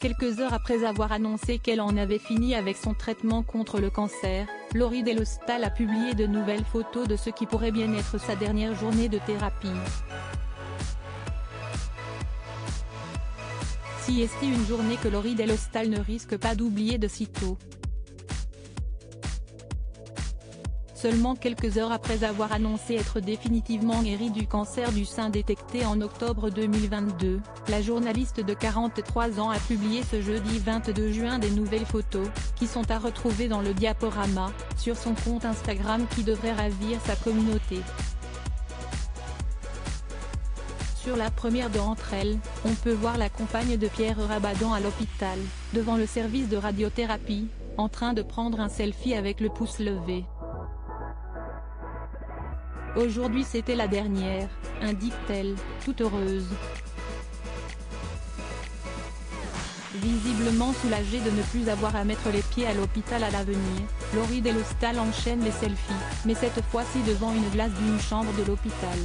Quelques heures après avoir annoncé qu'elle en avait fini avec son traitement contre le cancer, Laurie Delhostal a publié de nouvelles photos de ce qui pourrait bien être sa dernière journée de thérapie. Si est une journée que Laurie Delhostal ne risque pas d'oublier de sitôt. Seulement quelques heures après avoir annoncé être définitivement guérie du cancer du sein détecté en octobre 2022, la journaliste de 43 ans a publié ce jeudi 22 juin des nouvelles photos, qui sont à retrouver dans le diaporama, sur son compte Instagram qui devrait ravir sa communauté. Sur la première d'entre elles, on peut voir la compagne de Pierre Rabadan à l'hôpital, devant le service de radiothérapie, en train de prendre un selfie avec le pouce levé. Aujourd'hui c'était la dernière, indique-t-elle, toute heureuse. Visiblement soulagée de ne plus avoir à mettre les pieds à l'hôpital à l'avenir, Laurie Delhostal enchaîne les selfies, mais cette fois-ci devant une glace d'une chambre de l'hôpital.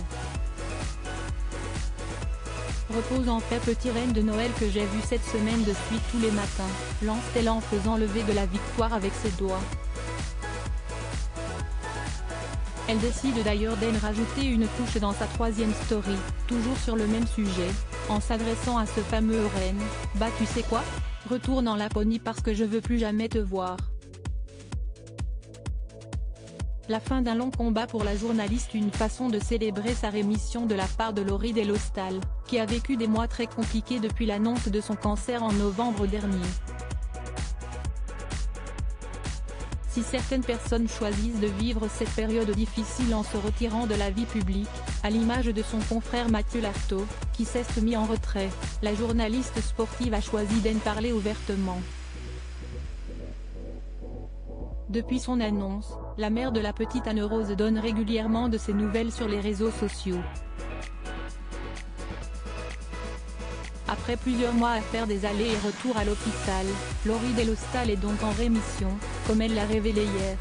Repose en paix petit reine de Noël que j'ai vu cette semaine de suite tous les matins, lance-t-elle en faisant lever de la victoire avec ses doigts. Elle décide d'ailleurs d'en rajouter une couche dans sa troisième story, toujours sur le même sujet, en s'adressant à ce fameux reine, « Bah tu sais quoi ? Retourne en Laponie parce que je veux plus jamais te voir ». La fin d'un long combat pour la journaliste, une façon de célébrer sa rémission de la part de Laurie Delhostal, qui a vécu des mois très compliqués depuis l'annonce de son cancer en novembre dernier. Si certaines personnes choisissent de vivre cette période difficile en se retirant de la vie publique, à l'image de son confrère Mathieu Lartaud, qui s'est mis en retrait, la journaliste sportive a choisi d'en parler ouvertement. Depuis son annonce, la mère de la petite Anne Rose donne régulièrement de ses nouvelles sur les réseaux sociaux. Après plusieurs mois à faire des allers et retours à l'hôpital, Laurie Delhostal est donc en rémission, comme elle l'a révélé hier.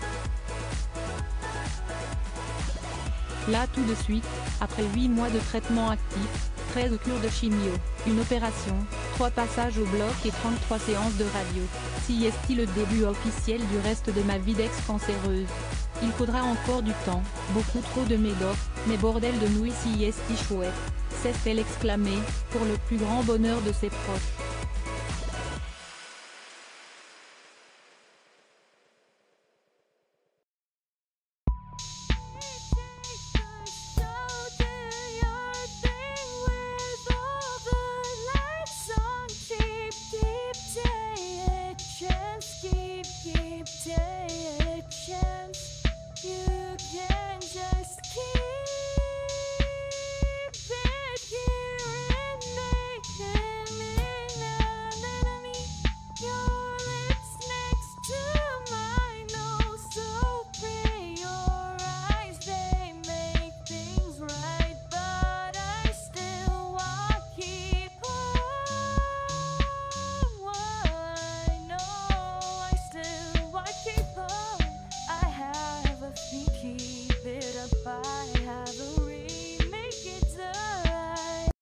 Là tout de suite, après 8 mois de traitement actif, 13 cures de chimio, une opération, 3 passages au bloc et 33 séances de radio, si est le début officiel du reste de ma vie d'ex-cancéreuse. Il faudra encore du temps, beaucoup trop de médocs, mais bordel de nouilles si est chouette, s'est-elle exclamée, pour le plus grand bonheur de ses proches.